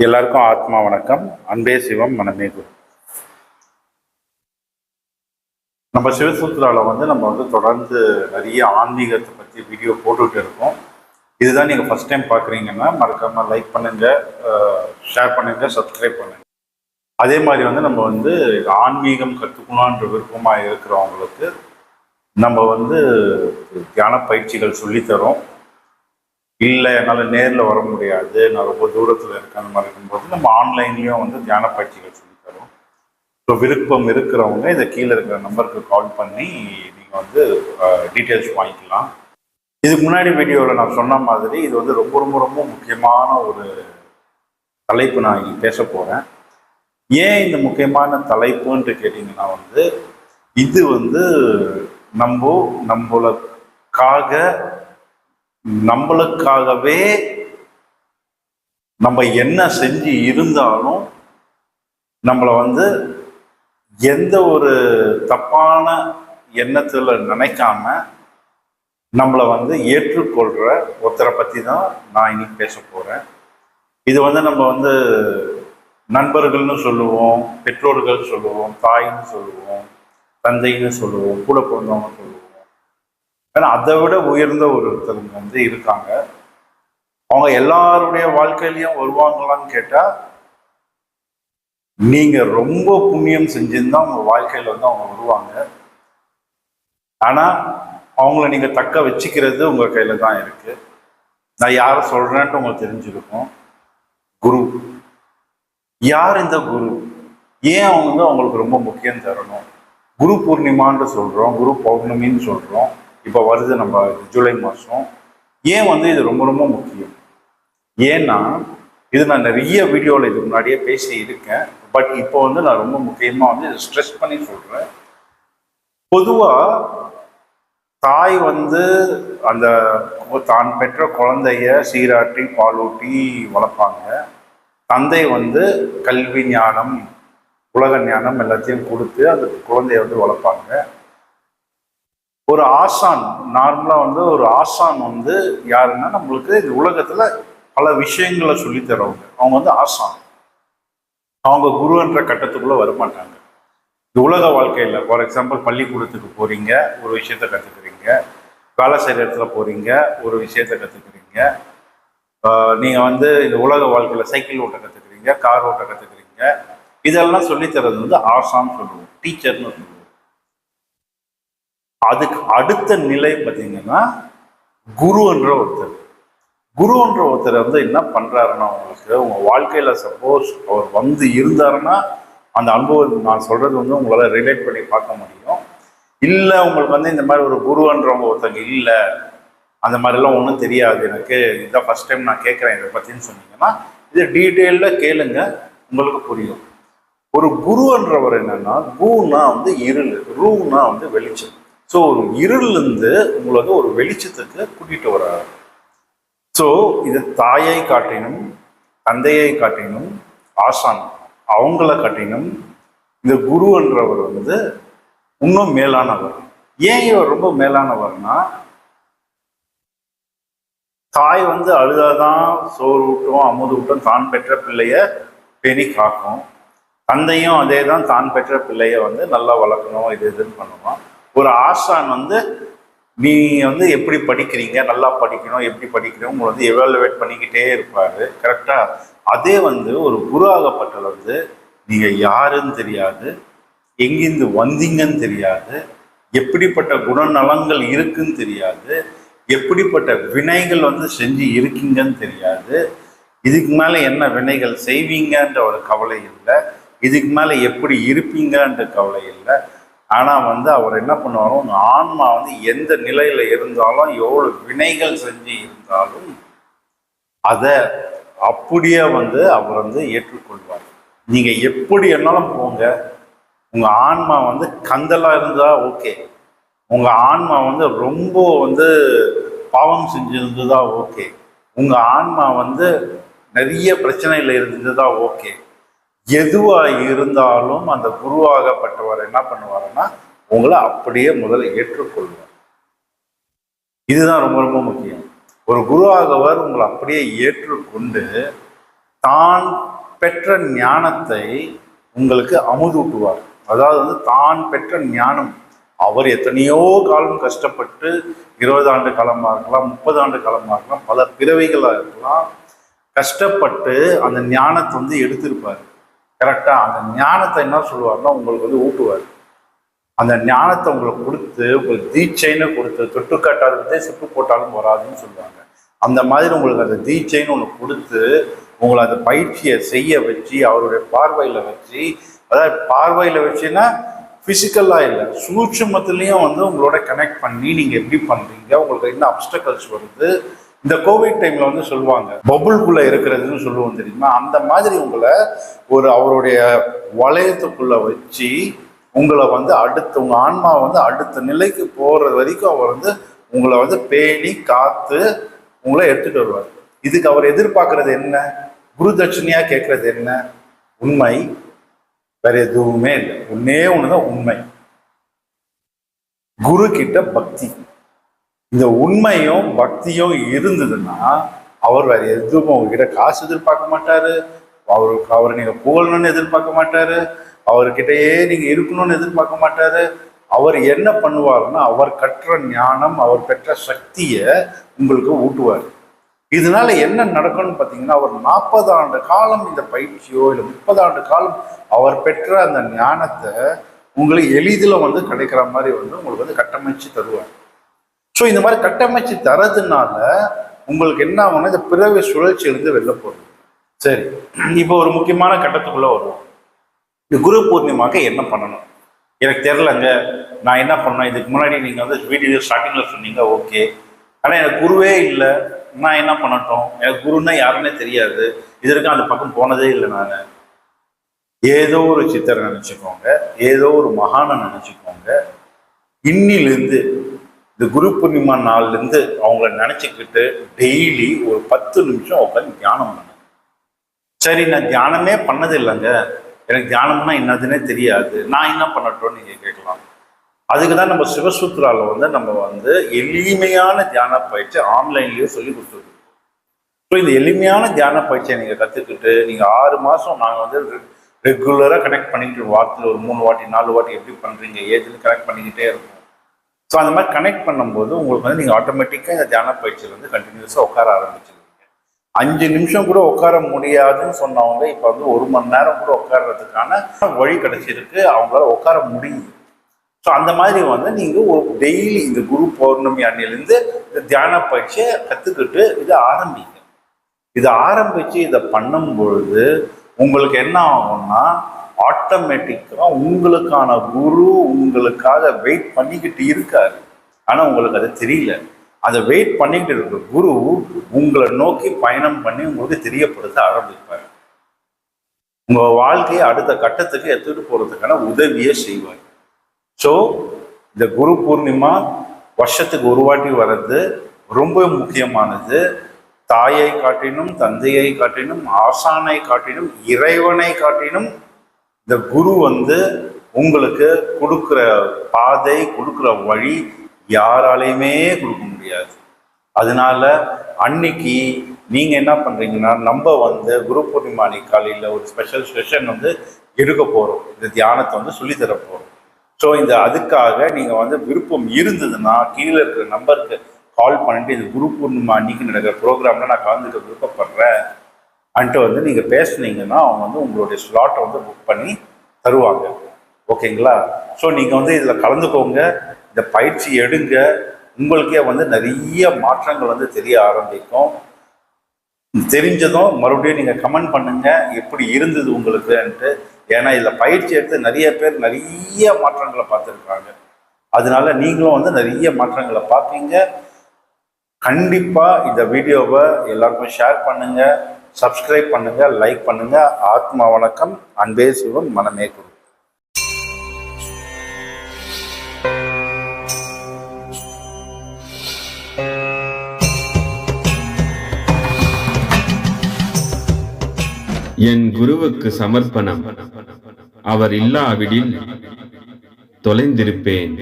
எல்லாருக்கும் ஆத்மா வணக்கம். அன்பே சிவம், மனமே குரு. நம்ம சிவசூத்ராவில் நம்ம தொடர்ந்து நிறைய ஆன்மீகத்தை பற்றி வீடியோ போட்டுக்கிட்டு இருக்கோம். இதுதான் நீங்கள் ஃபர்ஸ்ட் டைம் பார்க்குறீங்கன்னா மறக்காமல் லைக் பண்ணுங்கள், ஷேர் பண்ணுங்கள், சப்ஸ்கிரைப் பண்ணுங்கள். அதே மாதிரி நம்ம ஆன்மீகம் கற்றுக்கணுன்ற விருப்பமாக இருக்கிறவங்களுக்கு நம்ம தியான பயிற்சிகள் சொல்லித்தரோம். இல்லை என்னால் நேரில் வர முடியாது, நான் ரொம்ப தூரத்தில் இருக்கேன், அந்த மாதிரி இருக்கும்போது நம்ம ஆன்லைன்லேயும் தியான பயிற்சிகள் சொல்லித்தரோம். ஸோ விருப்பம் இருக்கிறவங்க இதை கீழே இருக்கிற நம்பருக்கு கால் பண்ணி நீங்கள் டீட்டெயில்ஸ் வாங்கிக்கலாம். இதுக்கு முன்னாடி வீடியோவில் நான் சொன்ன மாதிரி இது ரொம்ப ரொம்ப ரொம்ப முக்கியமான ஒரு தலைப்பு நான் இங்கே பேச போகிறேன். ஏன் இந்த முக்கியமான தலைப்புன்ட்டு கேட்டிங்கன்னா இது நம்மளுக்காகவே நம்ம என்ன செஞ்சு இருந்தாலும் நம்மளை எந்த ஒரு தப்பான எண்ணத்துல நினைக்காம நம்மளை ஏற்றுக்கொள்ற ஒருத்தரை பத்தி தான் நான் இன்னைக்கு பேச போறேன். இது நம்ம நண்பர்கள்னு சொல்லுவோம், பெற்றோர்கள் சொல்லுவோம், தாயின்னு சொல்லுவோம், தந்தைன்னு சொல்லுவோம், கூட பிறந்தவங்க சொல்லுவோம். ஏன்னா அதை விட உயர்ந்த ஒருத்தவங்க இருக்காங்க. அவங்க எல்லாருடைய வாழ்க்கையிலையும் வருவாங்களான்னு கேட்டா, நீங்க ரொம்ப புண்ணியம் செஞ்சிருந்தா உங்க வாழ்க்கையில அவங்க வருவாங்க. ஆனா அவங்கள நீங்க தக்க வச்சுக்கிறது உங்க கையில தான் இருக்கு. நான் யாரை சொல்றேன்ட்டு உங்களுக்கு தெரிஞ்சிருக்கும். குரு. யார் இந்த குரு? ஏன் அவங்க அவங்களுக்கு ரொம்ப முக்கியம் தரணும்? குரு பூர்ணிமான்னு சொல்றோம், குரு பௌர்ணமின்னு சொல்றோம். இப்போ வருது நம்ம ஜூலை மாதம். ஏன் இது ரொம்ப ரொம்ப முக்கியம்? ஏன்னா இது நான் நிறைய வீடியோவில் இதுக்கு முன்னாடியே பேசி இருக்கேன். பட் இப்போ நான் ரொம்ப முக்கியமாக இதை ஸ்ட்ரெஸ் பண்ணி சொல்கிறேன். பொதுவாக தாய் அந்த தான் பெற்ற குழந்தைய சீராட்டி பாலூட்டி வளர்ப்பாங்க. தந்தை கல்வி ஞானம், உலக ஞானம் எல்லாத்தையும் கொடுத்து அந்த குழந்தைய வளர்ப்பாங்க. ஒரு ஆசான் நார்மலா ஒரு ஆசான் யாருன்னா நம்மளுக்கு இந்த உலகத்துல பல விஷயங்களை சொல்லி தரவங்க. அவங்க ஆசான். அவங்க குருன்ற கட்டத்துக்குள்ள வரமாட்டாங்க. இந்த உலக வாழ்க்கையில ஃபார் எக்ஸாம்பிள் பள்ளிக்கூடத்துக்கு போறீங்க, ஒரு விஷயத்த கத்துக்கிறீங்க. வேலை செய்யற இடத்துல போறீங்க, ஒரு விஷயத்த கத்துக்கிறீங்க. நீங்க இந்த உலக வாழ்க்கையில சைக்கிள் ஓட்ட கத்துக்கிறீங்க, கார் ஓட்ட கத்துக்கிறீங்க. இதெல்லாம் சொல்லி தர்றது ஆசான்னு சொல்லுவோம், டீச்சர்னு சொல்லுவோம். அதுக்கு அடுத்த நிலை பார்த்தீங்கன்னா குருன்ற ஒருத்தர். குருன்ற ஒருத்தர் என்ன பண்றாருன்னா, உங்களுக்கு உங்க வாழ்க்கையில சப்போஸ் அவர் இருந்தாருன்னா அந்த அனுபவம் நான் சொல்றது உங்களால ரிலேட் பண்ணி பார்க்க முடியும். இல்லை உங்களுக்கு இந்த மாதிரி ஒரு குருன்றவங்க ஒருத்தங்க இல்லை, அந்த மாதிரிலாம் ஒன்றும் தெரியாது, எனக்கு இதான் ஃபர்ஸ்ட் டைம் நான் கேட்குறேன் இதை பற்றின்னு சொன்னீங்கன்னா இது டீட்டெயிலில் கேளுங்க, உங்களுக்கு புரியும். ஒரு குருன்றவர் என்னன்னா, குனா இருள், ரூனா வெளிச்சம். ஸோ ஒரு இருளிலிருந்து உங்களை ஒரு வெளிச்சத்துக்கு கூட்டிட்டு வர்றாரு. ஸோ இது தாயை காட்டினும், தந்தையை காட்டினும், ஆசான் அவங்கள காட்டினும் இந்த குருன்றவர் இன்னும் மேலானவர். ஏன் இவர் ரொம்ப மேலானவர்னா, தாய் அழுதாதான் சோறு ஊட்டும், அமுது ஊட்டும், தான் பெற்ற பிள்ளைய பேணி காக்கும். தந்தையும் அதே தான், தான் பெற்ற பிள்ளைய நல்லா வளர்க்கணும், இது இதுன்னு பண்ணுவான். ஒரு ஆசான் நீ எப்படி படிக்கிறீங்க, நல்லா படிக்கணும், எப்படி படிக்கணும் உங்களை எவாலுவேட் பண்ணிக்கிட்டே இருப்பாரு. கரெக்டா? அதே ஒரு குரு ஆகப்பட்டவர் நீங்க யாருன்னு தெரியாது, எங்கிருந்து வந்தீங்கன்னு தெரியாது, எப்படிப்பட்ட குணநலங்கள் இருக்குன்னு தெரியாது, எப்படிப்பட்ட வினைகள் செஞ்சு இருக்கீங்கன்னு தெரியாது, இதுக்கு மேல என்ன வினைகள் செய்வீங்கன்ற ஒரு கவலை இல்லை, இதுக்கு மேல எப்படி இருப்பீங்கன்ற கவலை இல்லை. ஆனா அவர் என்ன பண்ணுவாரோ, உங்க ஆன்மா எந்த நிலையில இருந்தாலும், எவ்வளவு வினைகள் செஞ்சு இருந்தாலும் அதை அப்படியே அவர் ஏற்றுக்கொள்வார். நீங்க எப்படி என்னாலும் போங்க, உங்க ஆன்மா கந்தலா இருந்தா ஓகே, உங்க ஆன்மா ரொம்ப பாவம் செஞ்சிருந்ததா ஓகே, உங்க ஆன்மா நிறைய பிரச்சனையில இருந்ததா ஓகே, எதுவா இருந்தாலும் அந்த குருவாகப்பட்டவர் என்ன பண்ணுவாருன்னா உங்களை அப்படியே முதல்ல ஏற்றுக்கொள்வார். இதுதான் ரொம்ப ரொம்ப முக்கியம். ஒரு குருவாகவர் உங்களை அப்படியே ஏற்றுக்கொண்டு தான் பெற்ற ஞானத்தை உங்களுக்கு அமுதூட்டுவார். அதாவது வந்து தான் பெற்ற ஞானம், அவர் எத்தனையோ காலம் கஷ்டப்பட்டு 20 ஆண்டு காலமாக இருக்கலாம், 30 ஆண்டு காலமாக இருக்கலாம், பல பிறவைகளாக இருக்கலாம், கஷ்டப்பட்டு அந்த ஞானத்தை வந்து எடுத்திருப்பார். கரெக்டாக அந்த ஞானத்தை என்ன சொல்லுவார்னா உங்களுக்கு வந்து ஊட்டுவார். அந்த ஞானத்தை உங்களுக்கு கொடுத்து உங்களுக்கு தீட்சைன்னு கொடுத்து தொட்டு காட்டாததே சுட்டு போட்டாலும் வராதுன்னு சொல்லுவாங்க. அந்த மாதிரி உங்களுக்கு அந்த தீட்சைன்னு ஒன்று கொடுத்து உங்களை அந்த பயிற்சியை செய்ய வச்சு அவருடைய பார்வையில் வச்சு, அதாவது பார்வையில் வச்சுன்னா ஃபிசிக்கலாக இல்லை, சூட்சுமத்துலேயும் வந்து உங்களோட கனெக்ட் பண்ணி நீங்கள் எப்படி பண்ணுறீங்க, உங்களுக்கு என்ன அப்டக்கல்ஸ் வருது. இந்த கோவிட் டைமில் வந்து சொல்லுவாங்க பபுள்குள்ளே இருக்கிறதுன்னு சொல்லுவோம் தெரியுமா, அந்த மாதிரி உங்களை ஒரு அவருடைய வளையத்துக்குள்ளே வச்சு உங்களை வந்து அடுத்த உங்கள் ஆன்மா வந்து அடுத்த நிலைக்கு போகிறது வரைக்கும் அவர் வந்து உங்களை வந்து பேணி காத்து உங்களை எடுத்துகிட்டு வருவார். இதுக்கு அவர் எதிர்பார்க்கறது என்ன? குரு தட்சிணையாக கேட்கறது என்ன? உண்மை, வேற எதுவுமே இல்லை. ஒன்னே ஒண்ணுதான் உண்மை, குரு கிட்ட பக்தி. இந்த உண்மையும் பக்தியும் இருந்ததுன்னா அவர் வேற எதுவும் உங்ககிட்ட காசு எதிர்பார்க்க மாட்டாரு, அவரை நீங்க புகழணும்னு எதிர்பார்க்க மாட்டாரு, அவர்கிட்டயே நீங்க இருக்கணும்னு எதிர்பார்க்க மாட்டாரு. அவர் என்ன பண்ணுவாருன்னா அவர் கற்ற ஞானம், அவர் பெற்ற சக்தியை உங்களுக்கு ஊட்டுவார். இதனால என்ன நடக்கும்னு பார்த்தீங்கன்னா, அவர் 40 ஆண்டு காலம் இந்த பயிற்சியோ இல்லை 30 ஆண்டு காலம் அவர் பெற்ற அந்த ஞானத்தை உங்களுக்கு எளிதில் வந்து கிடைக்கிற மாதிரி வந்து உங்களுக்கு வந்து கட்டமைச்சு தருவார். ஸோ இந்த மாதிரி கட்டமைச்சு தரதுனால உங்களுக்கு என்ன ஆகும்னா இந்த பிறவி சுழற்சியிலிருந்து வெளில போகுது. சரி, இப்போ ஒரு முக்கியமான கட்டத்துக்குள்ள வருவோம். இந்த குரு பூர்ணிமாக்கு என்ன பண்ணணும் எனக்கு தெரிலங்க, நான் என்ன பண்ணேன். இதுக்கு முன்னாடி நீங்கள் வந்து வீடியோ ஸ்டார்டிங்கில் சொன்னீங்க, ஓகே. ஆனால் எனக்கு குருவே இல்லை, நான் என்ன பண்ணட்டும்? எனக்கு குருன்னா யாருன்னே தெரியாது, இதற்கு அந்த பக்கம் போனதே இல்லை. நான் ஏதோ ஒரு சித்தரை நினச்சிக்கோங்க, ஏதோ ஒரு மகானை நினச்சிக்கோங்க. இன்னிலிருந்து இந்த குரு பூர்ணிமா நாள்லேருந்து அவங்கள நினச்சிக்கிட்டு டெய்லி ஒரு 10 நிமிஷம் உட்காந்து தியானம் பண்ணு. சரி, நான் தியானமே பண்ணது இல்லைங்க, எனக்கு தியானம்னா என்னதுன்னே தெரியாது, நான் என்ன பண்ணட்டோன்னு நீங்கள் கேட்கலாம். அதுக்கு தான் நம்ம சிவசூத்ராவில் வந்து நம்ம வந்து எளிமையான தியான பயிற்சி ஆன்லைன்லேயே சொல்லி கொடுத்துருக்கோம். ஸோ இந்த எளிமையான தியான பயிற்சியை நீங்கள் கற்றுக்கிட்டு நீங்கள் 6 மாதம் நாங்கள் வந்து ரெகுலராக கனெக்ட் பண்ணிக்கிட்டு வாரத்தில் ஒரு 3 வாட்டி 4 வாட்டி எப்படி பண்ணுறீங்க ஏதுன்னு கனெக்ட் பண்ணிக்கிட்டே இருக்கும். ஸோ அந்த மாதிரி கனெக்ட் பண்ணும்போது உங்களுக்கு வந்து நீங்கள் ஆட்டோமேட்டிக்காக இந்த தியான பயிற்சியில் வந்து கண்டினியூஸாக உட்கார ஆரம்பிச்சிருவீங்க. 5 நிமிஷம் கூட உட்கார முடியாதுன்னு சொன்னவங்க இப்போ வந்து 1 மணி நேரம் கூட உட்கார்றதுக்கான வழி கிடைச்சிருக்கு, அவங்களால உட்கார முடியுது. ஸோ அந்த மாதிரி வந்து நீங்கள் ஒரு டெய்லி இந்த குரு பௌர்ணமி அன்னிலேருந்து இந்த தியான பயிற்சியை கற்றுக்கிட்டு இதை ஆரம்பிங்க. இதை ஆரம்பித்து இதை பண்ணும்பொழுது உங்களுக்கு என்ன ஆகும்னா ஆட்டோமேட்டிக்காக உங்களுக்கான குரு உங்களுக்காக வெயிட் பண்ணிக்கிட்டு இருக்காரு. ஆனால் உங்களுக்கு அது தெரியல. அதை வெயிட் பண்ணிக்கிட்டு இருக்க குரு உங்களை நோக்கி பயணம் பண்ணி உங்களுக்கு தெரியப்படுத்த ஆரம்பிப்பார். உங்கள் வாழ்க்கையை அடுத்த கட்டத்துக்கு எடுத்துகிட்டு போகிறதுக்கான உதவியை செய்வார். ஸோ இந்த குரு பூர்ணிமா வருஷத்துக்கு ஒரு வாட்டி வர்றது ரொம்ப முக்கியமானது. தாயை காட்டினும் தந்தையை காட்டினும் ஆசானை காட்டினும் இறைவனை காட்டினும் இந்த குரு வந்து உங்களுக்கு கொடுக்குற பாதை, கொடுக்குற வழி யாராலையுமே கொடுக்க முடியாது. அதனால அன்னைக்கு நீங்கள் என்ன பண்ணுறீங்கன்னா, நம்ம வந்து குரு பூர்ணிமா அன்னைக்கு காலையில் ஒரு ஸ்பெஷல் செஷன் வந்து எடுக்க போகிறோம். இந்த தியானத்தை வந்து சொல்லித்தர போகிறோம். ஸோ இந்த அதுக்காக நீங்கள் வந்து விருப்பம் இருந்ததுன்னா கீழே இருக்கிற நம்பருக்கு கால் பண்ணிட்டு இது குரு பூர்ணிமா அன்னைக்கு நடக்கிற ப்ரோக்ராமில் நான் கலந்துக்க விருப்பப்படுறேன் அன்ட்டு வந்து நீங்கள் பேசுனீங்கன்னா அவங்க வந்து உங்களுடைய ஸ்லாட்டை வந்து புக் பண்ணி தருவாங்க. ஓகேங்களா? ஸோ நீங்கள் வந்து இதில் கலந்துக்கோங்க, இந்த பயிற்சி எடுங்க. உங்களுக்கே வந்து நிறைய மாற்றங்கள் வந்து தெரிய ஆரம்பிக்கும். தெரிஞ்சதும் மறுபடியும் நீங்கள் கமெண்ட் பண்ணுங்கள் எப்படி இருந்தது உங்களுக்குன்ட்டு. ஏன்னா இதில் பயிற்சி எடுத்து நிறைய பேர் நிறைய மாற்றங்களை பார்த்துருக்காங்க. அதனால நீங்களும் வந்து நிறைய மாற்றங்களை பார்ப்பீங்க. கண்டிப்பாக இந்த வீடியோவை எல்லாருக்கும் ஷேர் பண்ணுங்கள், சப்ஸ்கிரைப் பண்ணுங்கள், லைக் பண்ணுங்கள். ஆத்மா வணக்கம். அன்பே சிவம், மனமே குரு. என் குருவுக்கு சமர்ப்பணம். அவர் இல்லாவிடில் தொலைந்திருப்பேன்.